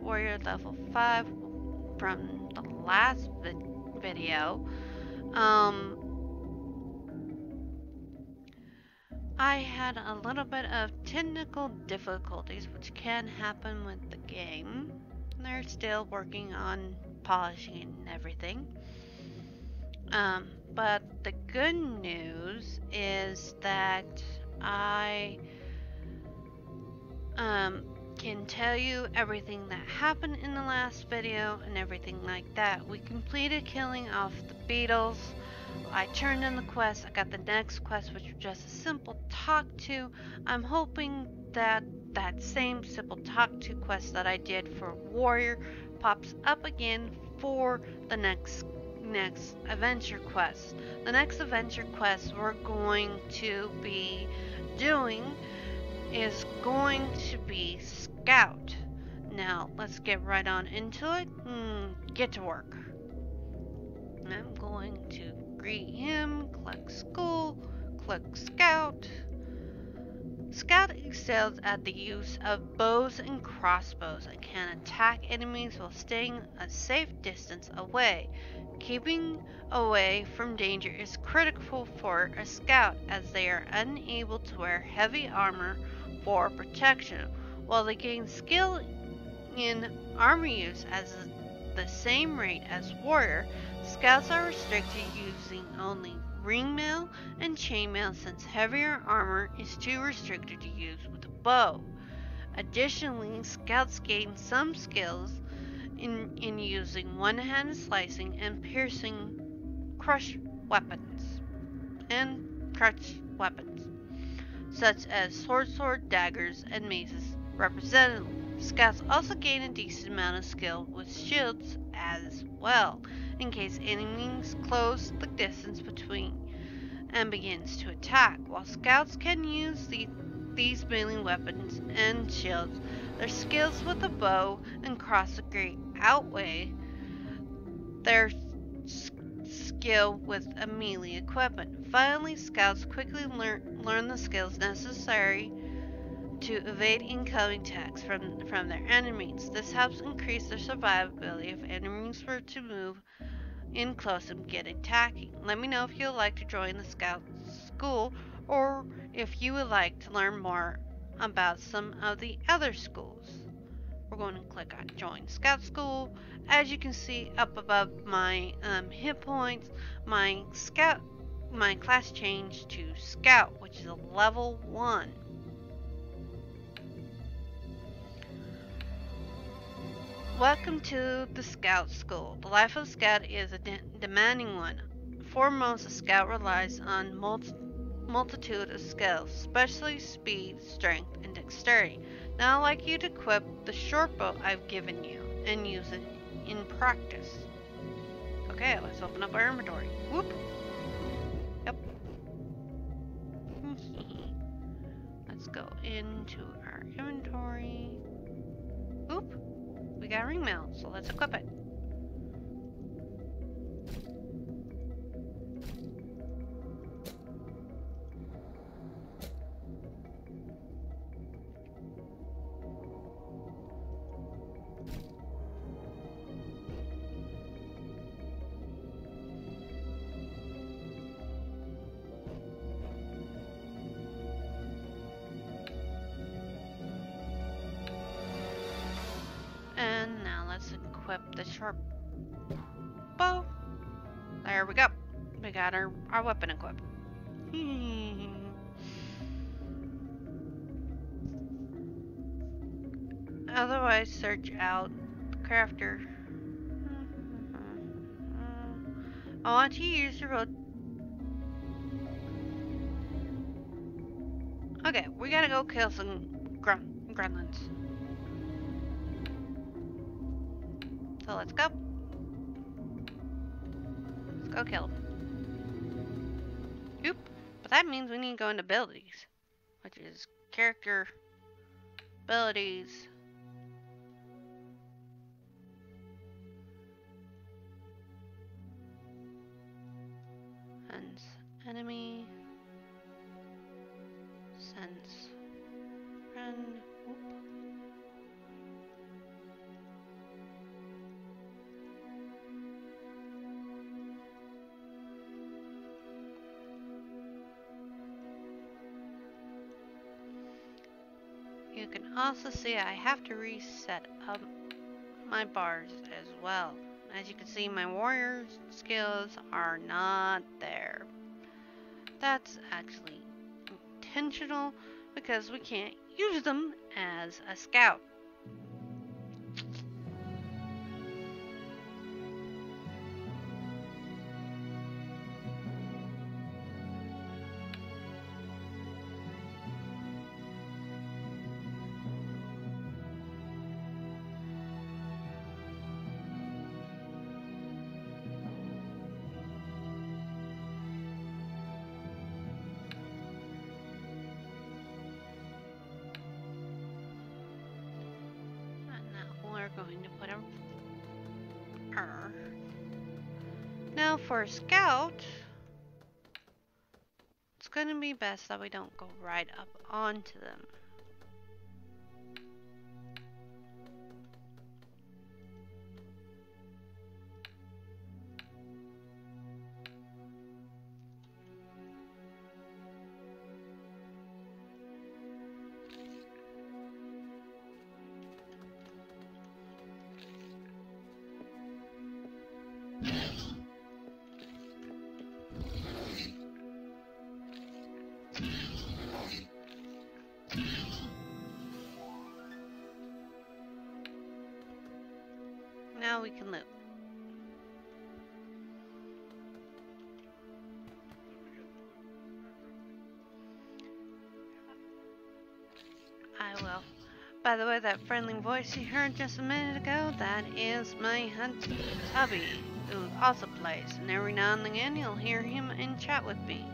Warrior level 5 from the last video. Um, I had a little bit of technical difficulties, which can happen with the game. They're still working on polishing and everything. But the good news is that I can tell you everything that happened in the last video and everything like that. We completed killing off the beetles. I turned in the quest. I got the next quest, which was just a simple talk to. I'm hoping that that same simple talk to quest that I did for Warrior pops up again for the next adventure quest. The next adventure quest we're going to be doing is going to be Scout. Now, let's get right on into it. Get to work. I'm going to greet him, collect school, collect Scout. Scout excels at the use of bows and crossbows and can attack enemies while staying a safe distance away. Keeping away from danger is critical for a scout as they are unable to wear heavy armor for protection. While they gain skill in armor use at the same rate as warrior, scouts are restricted using only ring mail and chainmail since heavier armor is too restricted to use with a bow. Additionally, scouts gain some skills in using one-handed slicing and piercing crush weapons, such as sword, daggers, and maces represented. Scouts also gain a decent amount of skill with shields as well, in case enemies close the distance between and begins to attack. While scouts can use these melee weapons and shields, their skills with the bow and crossbow outweigh their skill with a melee equipment. Finally, scouts quickly learn the skills necessary to evade incoming attacks from their enemies. This helps increase their survivability if enemies were to move in close and begin attacking. Let me know if you'd like to join the Scout School or if you would like to learn more about some of the other schools. We're going to click on Join Scout School. As you can see up above my hit points, my class changed to Scout, which is a level 1. Welcome to the Scout School. The life of a Scout is a demanding one. Foremost, a Scout relies on multitude of skills, especially speed, strength, and dexterity. Now I'd like you to equip the short bow I've given you and use it in practice. Okay, let's open up our inventory. Whoop! Yep. Let's go into our inventory. Whoop! We got a ring mail, so let's equip it. And now let's equip the short bow. There we go. We got our weapon equipped. Otherwise, search out the crafter. I want to use the road. Okay, we gotta go kill some gremlins. So let's go. Let's go kill them. Oop. But that means we need to go into abilities, which is character abilities. Sense enemy. Sense friend. Oop. also see I have to reset up my bars as well. As you can see, my warrior skills are not there. That's actually intentional because we can't use them as a scout. We're going to put him. Now for a scout, it's going to be best that we don't go right up onto them. Now we can loot. I will. By the way, that friendly voice you heard just a minute ago, that is my hubby, who also plays, and every now and again you'll hear him in chat with me.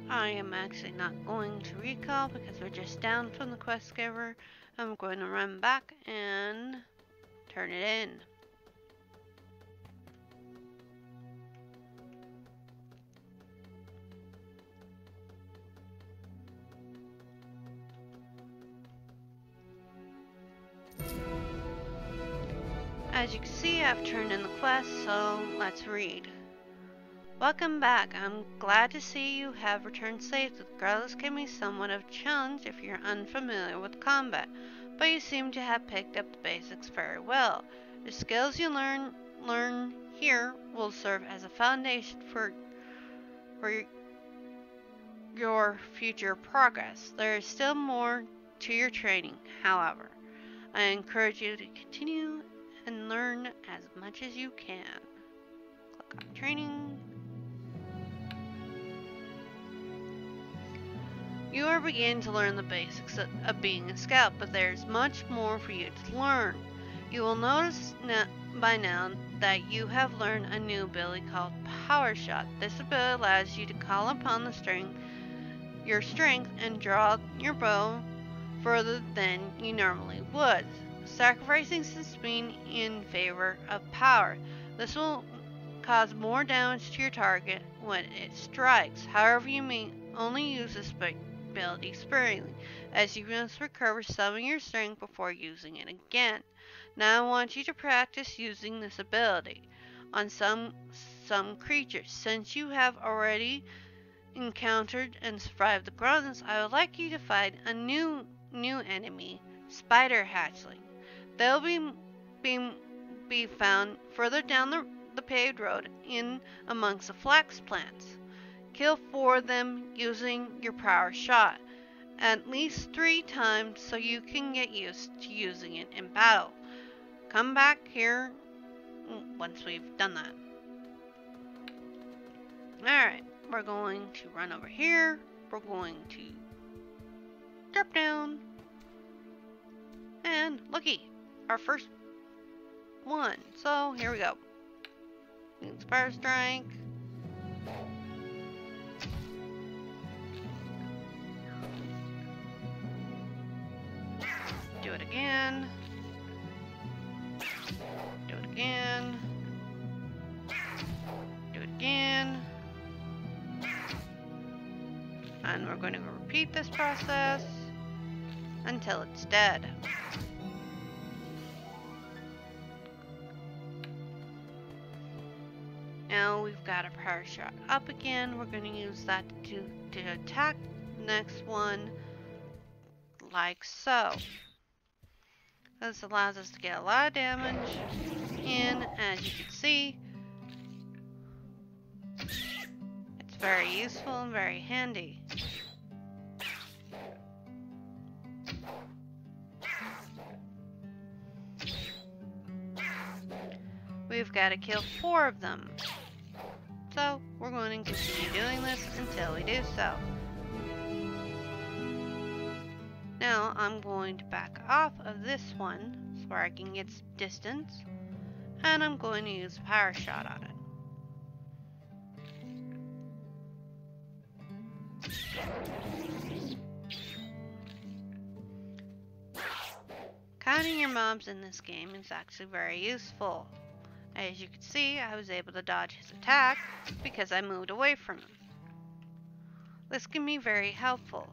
I am actually not going to recall because we're just down from the quest giver. I'm going to run back and turn it in. As you can see, I've turned in the quest, so let's read. Welcome back. I'm glad to see you have returned safe. The regardless can be somewhat of a challenge if you're unfamiliar with combat, but you seem to have picked up the basics very well. The skills you learn here will serve as a foundation for your future progress. There is still more to your training, however. I encourage you to continue and learn as much as you can. Click on training. You are beginning to learn the basics of being a scout, but there's much more for you to learn. You will notice by now that you have learned a new ability called Power Shot. This ability allows you to call upon your strength and draw your bow further than you normally would, sacrificing some speed in favor of power. This will cause more damage to your target when it strikes. However, you may only use this ability sparingly, as you must recover some of your strength before using it again. Now I want you to practice using this ability on some creatures. Since you have already encountered and survived the grunts, I would like you to fight a new enemy, spider hatchling. They'll be found further down the paved road in amongst the flax plants. Kill 4 of them using your power shot at least 3 times so you can get used to using it in battle. Come back here once we've done that. Alright, we're going to run over here. We're going to drop down. And looky, our first one. So here we go. Inspire Strike. Do it again. Do it again. And we're going to repeat this process until it's dead. Now we've got a power shot up again. We're going to use that to attack the next one, like so. This allows us to get a lot of damage in, as you can see. It's very useful and very handy. We've got to kill 4 of them. So we're going to continue doing this until we do so. Now I'm going to back off of this one so I can get some distance, and I'm going to use a power shot on it. Counting your mobs in this game is actually very useful. As you can see, I was able to dodge his attack because I moved away from him. This can be very helpful.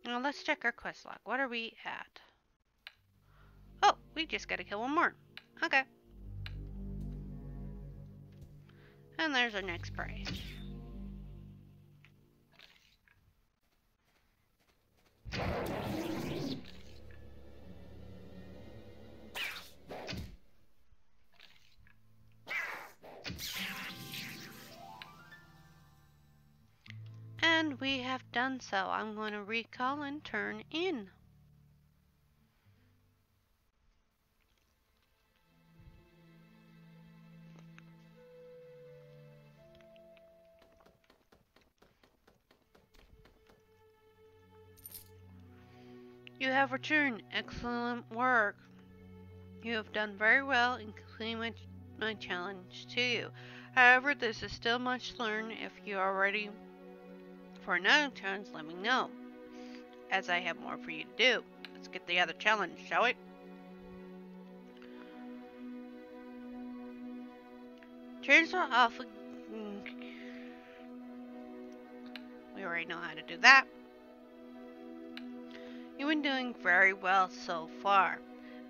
Now let's check our quest log. What are we at? Oh, we just gotta kill 1 more. Okay. And there's our next prey. And we have done so. I'm going to recall and turn in. You have returned. Excellent work. You have done very well in completing my challenge to you. However, this is still much to learn. If you are ready for another challenge, let me know, as I have more for you to do. Let's get the other challenge, shall we? Transfer off. We already know how to do that. You've been doing very well so far,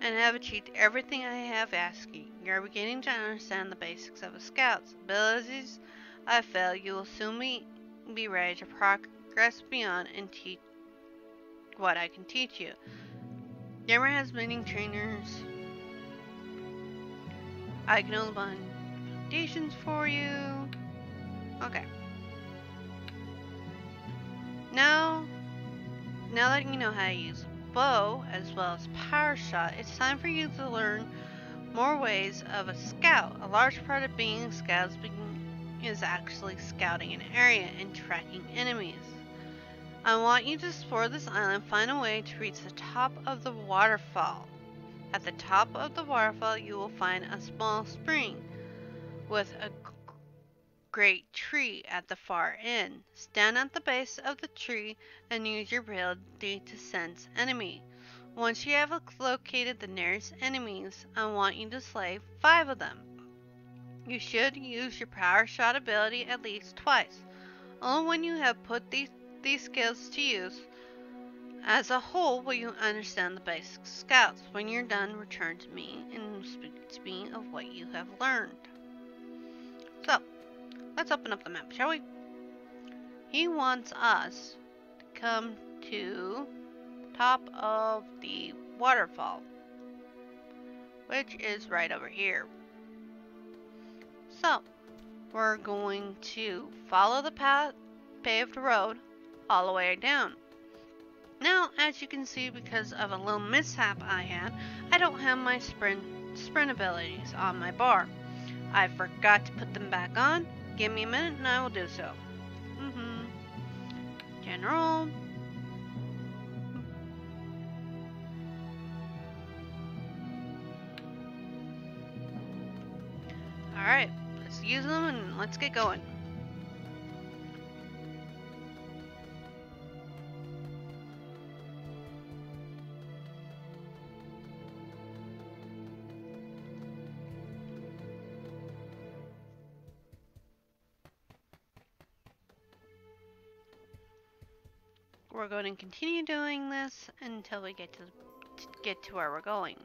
and have achieved everything I have asked you. You're beginning to understand the basics of a scout's abilities. I feel you will soon be ready to progress beyond and teach what I can teach you. Never has many trainers. I can only find foundations for you. Okay. Now that you know how to use bow as well as power shot, it's time for you to learn more ways of a scout. A large part of being a scout is actually scouting an area and tracking enemies. I want you to explore this island, find a way to reach the top of the waterfall. At the top of the waterfall, you will find a small spring with a great tree at the far end. Stand at the base of the tree and use your ability to sense enemy. Once you have located the nearest enemies, I want you to slay 5 of them. You should use your power shot ability at least twice. Only when you have put these skills to use as a whole will you understand the basic scouts. When you're done, return to me and speak to me of what you have learned. So, let's open up the map, shall we? He wants us to come to the top of the waterfall, which is right over here. So, we're going to follow the paved road all the way down. Now, as you can see, because of a little mishap I had, I don't have my sprint abilities on my bar. I forgot to put them back on. Give me a minute and I will do so. General. Alright, let's use them and let's get going. we're going to continue doing this until we get to where we're going.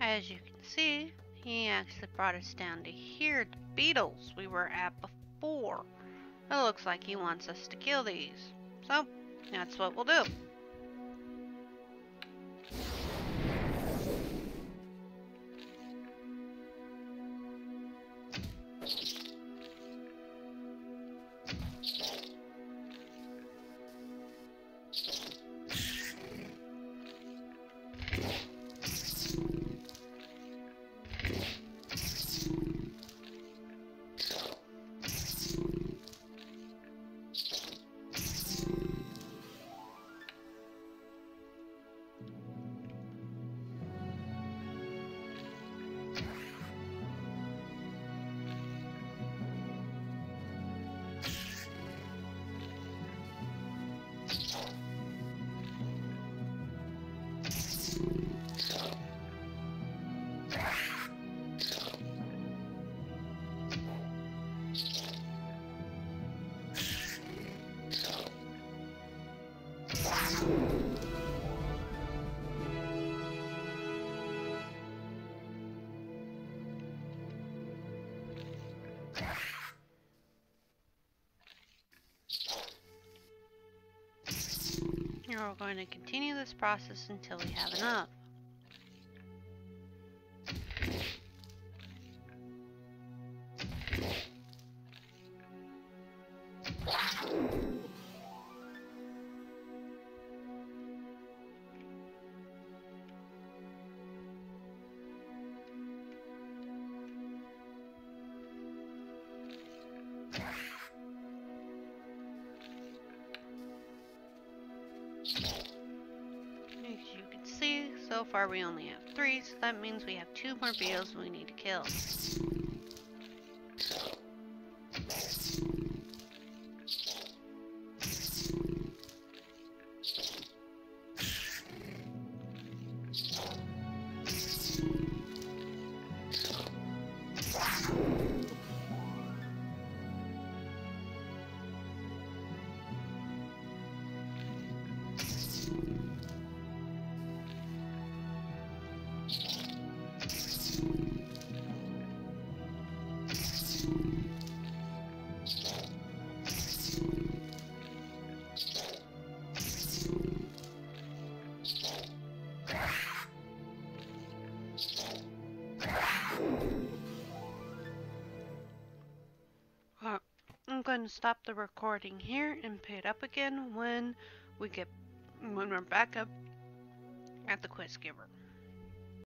As you can see, he actually brought us down to here, the beetles we were at before. It looks like he wants us to kill these. So, that's what we'll do. We're going to continue this process until we have enough. So far we only have 3, so that means we have 2 more beetles we need to kill. I'm going to stop the recording here and pick it up again when we're back up at the quest giver.